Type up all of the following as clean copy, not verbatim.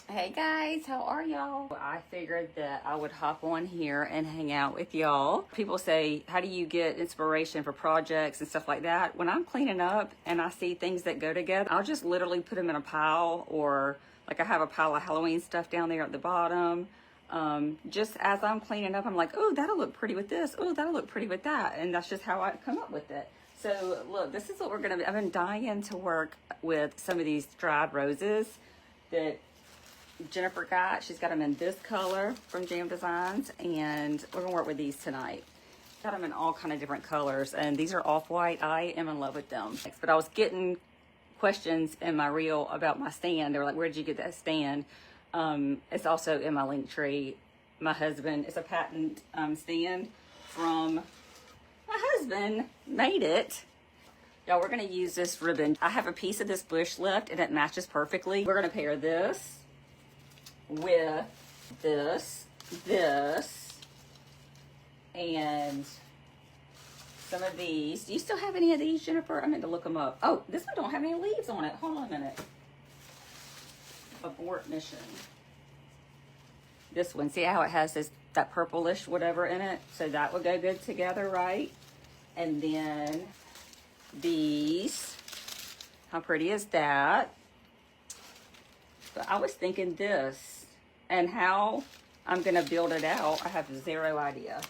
Hey guys, how are y'all? I figured that I would hop on here and hang out with y'all. People say, how do you get inspiration for projects and stuff like that? When I'm cleaning up and I see things that go together, I'll just literally put them in a pile, or like I have a pile of Halloween stuff down there at the bottom. Just as I'm cleaning up, I'm like, oh, that'll look pretty with this. Oh, that'll look pretty with that. And that's just how I come up with it. So look, this is what we're gonna be. I've been dying to work with some of these dried roses that Jennifer got. She's got them in this color from Jam Designs, and we're gonna work with these tonight. Got them in all kind of different colors, and these are off-white. I am in love with them. But I was getting questions in my reel about my stand. They were like, where did you get that stand? It's also in my link tree. My husband, it's a patent stand from my husband, made it. Y'all, we're gonna use this ribbon. I have a piece of this bush left and it matches perfectly. We're gonna pair this with this, and some of these. Do you still have any of these, Jennifer? I meant to look them up. Oh, this one don't have any leaves on it. Hold on a minute. Abort mission. This one, see how it has that purplish whatever in it? So that would go good together, right? And then these. How pretty is that? But I was thinking this, and how I'm gonna build it out, I have zero idea.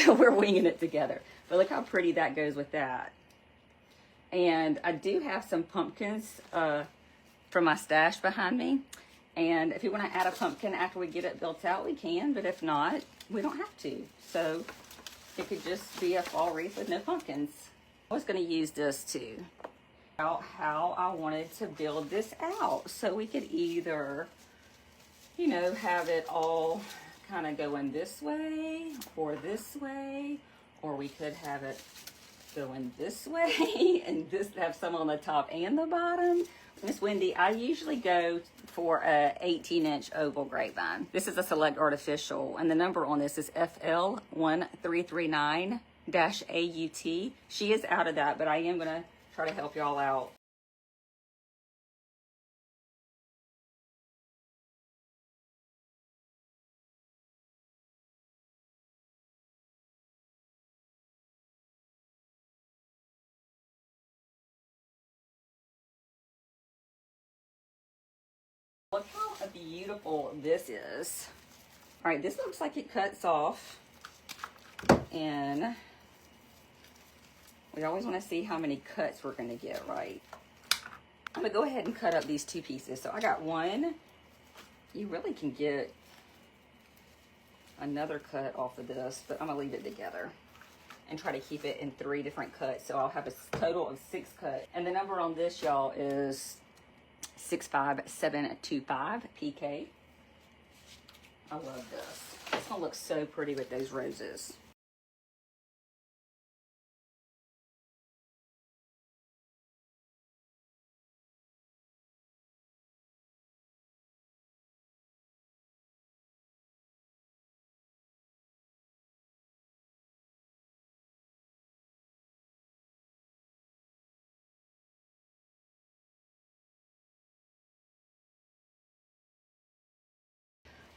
We're winging it together. But look how pretty that goes with that. And I do have some pumpkins from my stash behind me. And if you wanna add a pumpkin after we get it built out, we can, but if not, we don't have to. So it could just be a fall wreath with no pumpkins. I was gonna use this too. How I wanted to build this out, so we could either, you know, have it all kind of going this way or this way, or we could have it going this way and just have some on the top and the bottom. Miss Wendy, I usually go for a 18-inch oval grapevine. This is a Select Artificial, and the number on this is FL1339-AUT. She is out of that, but I am gonna try to help y'all out. Look how beautiful this is. All right, this looks like it cuts off, and we always want to see how many cuts we're going to get, right? I'm going to go ahead and cut up these two pieces. So I got one. You really can get another cut off of this, but I'm going to leave it together and try to keep it in 3 different cuts. So I'll have a total of 6 cuts. And the number on this, y'all, is 65725 PK. I love this. It's going to look so pretty with those roses.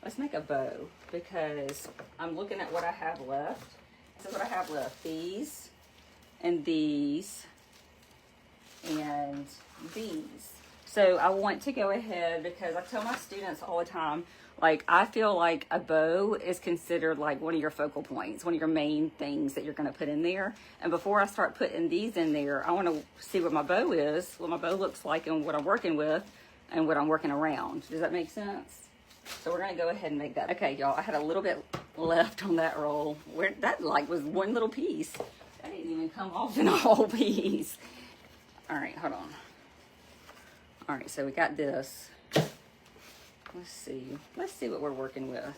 Let's make a bow, because I'm looking at what I have left. This is what I have left. These and these and these. So I want to go ahead, because I tell my students all the time, like, I feel like a bow is considered like one of your focal points, one of your main things that you're going to put in there. And before I start putting these in there, I want to see what my bow is, what my bow looks like, and what I'm working with and what I'm working around. Does that make sense? So we're gonna go ahead and make that. Okay, y'all, I had a little bit left on that roll. Where that like was one little piece. That didn't even come off in a whole piece. All right, hold on. All right, so we got this. Let's see what we're working with.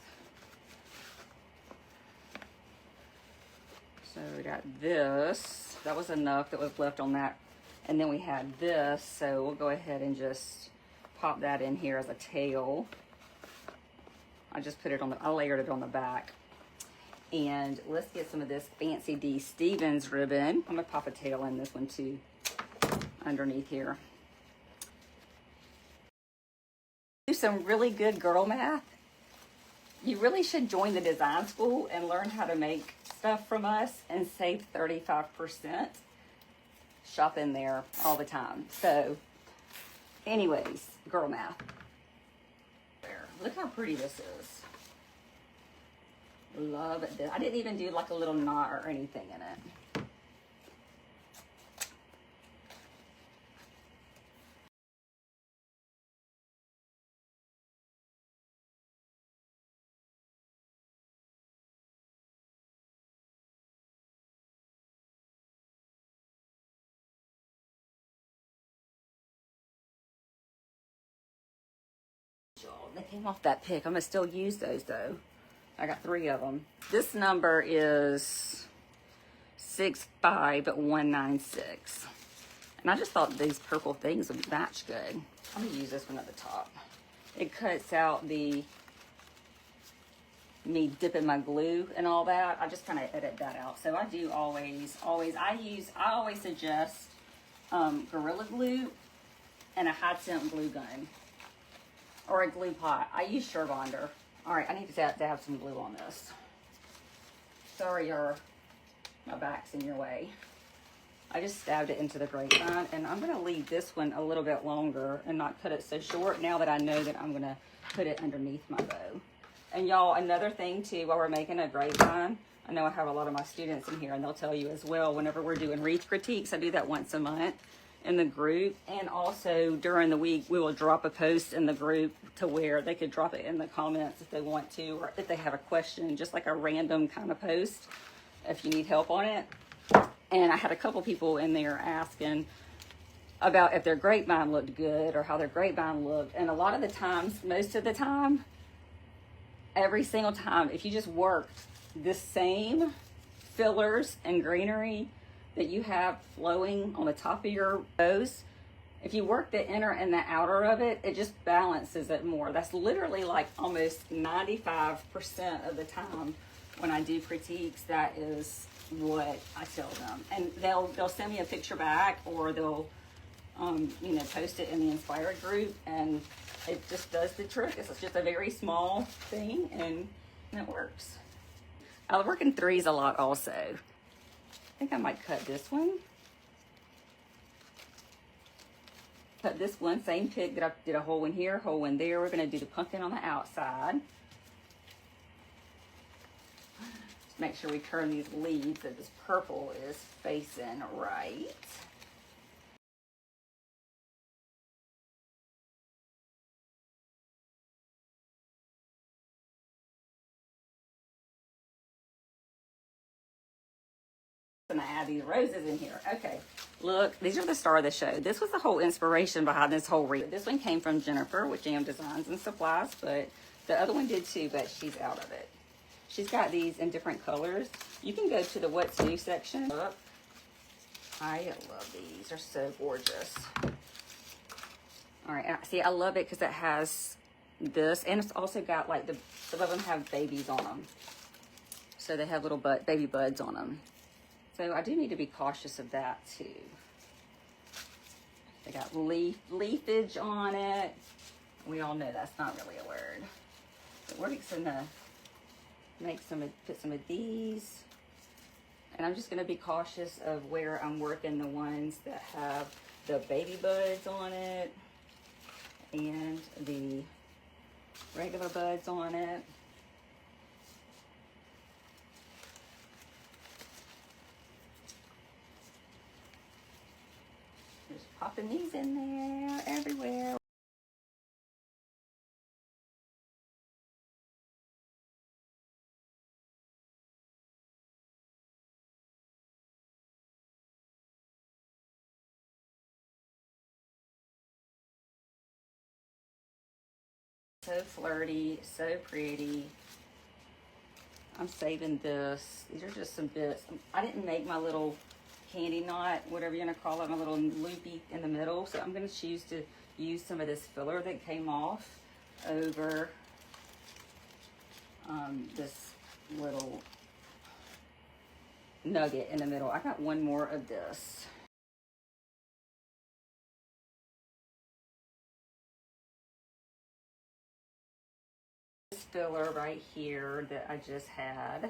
So we got this. That was enough that was left on that. And then we had this, so we'll go ahead and just pop that in here as a tail. I just put it on I layered it on the back. And let's get some of this Fancy D Stevens ribbon. I'm gonna pop a tail in this one too, underneath here. some really good girl math, you really should join the design school and learn how to make stuff from us and save 35%. Shop in there all the time. So anyways, girl math. There. Look how pretty this is. Love it. I didn't even do like a little knot or anything in it. They came off that pick. I'm gonna still use those though. I got 3 of them. This number is 65196. And I just thought these purple things would match good. I'm gonna use this one at the top. It cuts out me dipping my glue and all that. I just kind of edit that out. So I do always, I always suggest Gorilla Glue and a high temp glue gun. Or a glue pot. I use Surebonder. All right, I need to have some glue on this. Sorry, my back's in your way. I just stabbed it into the grapevine, and I'm gonna leave this one a little bit longer and not cut it so short now that I know that I'm gonna put it underneath my bow. And y'all, another thing too, while we're making a grapevine, I know I have a lot of my students in here and they'll tell you as well, whenever we're doing wreath critiques, I do that once a month in the group, and also during the week we will drop a post in the group to where they could drop it in the comments if they want to, or if they have a question, just like a random kind of post if you need help on it. And I had a couple people in there asking about if their grapevine looked good or how their grapevine looked, and a lot of the times, most of the time, every single time, if you just worked the same fillers and greenery that you have flowing on the top of your bows, if you work the inner and the outer of it, it just balances it more. That's literally like almost 95% of the time when I do critiques, that is what I tell them. And they'll send me a picture back, or they'll post it in the Inspired group, and it just does the trick. It's just a very small thing, and it works. I work in 3s a lot also. I think I might cut this one. Cut this one, same pick that I did a hole in here, hole in there. We're gonna do the pumpkin on the outside. Just make sure we turn these leaves so this purple is facing right. I'm gonna add these roses in here. Okay, look, these are the star of the show. This was the whole inspiration behind this whole wreath. This one came from Jennifer with Jam Designs and Supplies, but the other one did too, but she's out of it. She's got these in different colors. You can go to the What's New section. I love these. They're so gorgeous. All right, see, I love it because it has this, and it's also got like some of them have babies on them. So they have little baby buds on them. So I do need to be cautious of that too. They got leafage on it. We all know that's not really a word. But we're just gonna put some of these. And I'm just gonna be cautious of where I'm working the ones that have the baby buds on it and the regular buds on it. Just popping these in there everywhere. So flirty, so pretty. I'm saving this. These are just some bits. I didn't make my little candy knot, whatever you're gonna call it, my little loopy in the middle. So I'm gonna choose to use some of this filler that came off over this little nugget in the middle. I got one more of this. This filler right here that I just had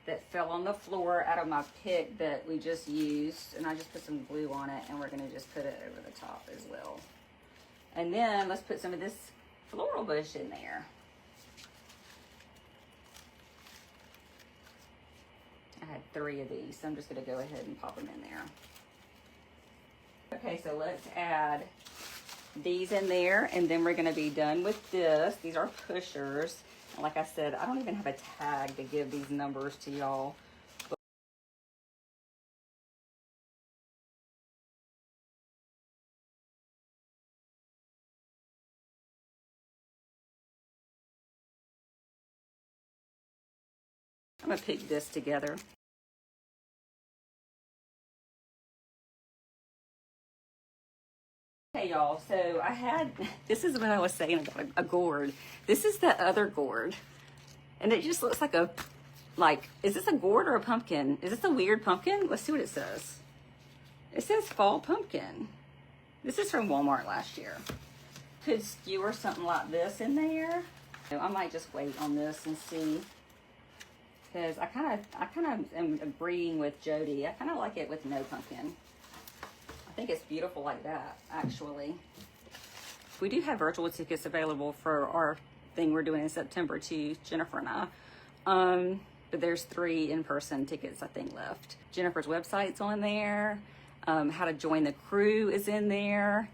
that fell on the floor out of my pick that we just used, and I just put some glue on it, and we're gonna just put it over the top as well. And then let's put some of this floral bush in there. I had 3 of these, so I'm just gonna go ahead and pop them in there. Okay, so let's add these in there, and then we're gonna be done with this. These are pushers. And like I said, I don't even have a tag to give these numbers to y'all. I'm gonna pick this together. Hey y'all, so I had, this is what I was saying about a gourd. This is the other gourd. And it just looks like a, is this a gourd or a pumpkin? Is this a weird pumpkin? Let's see what it says. It says fall pumpkin. This is from Walmart last year. Could skewer something like this in there. So I might just wait on this and see. Because I kind of am agreeing with Jody. I kind of like it with no pumpkin. I think it's beautiful like that, actually. We do have virtual tickets available for our thing we're doing in September too, Jennifer and I. But there's 3 in-person tickets, I think, left. Jennifer's website's on there. How to join the crew is in there.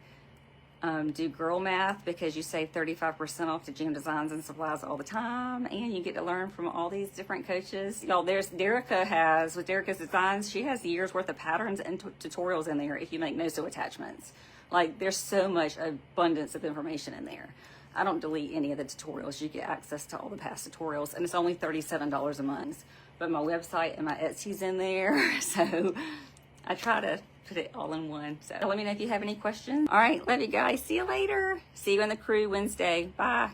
Do girl math because you save 35% off to Jam Designs and Supplies all the time, and you get to learn from all these different coaches. Y'all, there's Derica with Derica's Designs, she has years worth of patterns and tutorials in there if you make no-sew attachments. Like, there's so much abundance of information in there. I don't delete any of the tutorials. You get access to all the past tutorials, and it's only $37 a month. But my website and my Etsy's in there, so I try to put it all in one. So let me know if you have any questions. All right, love you guys. See you later. See you in the crew Wednesday. Bye.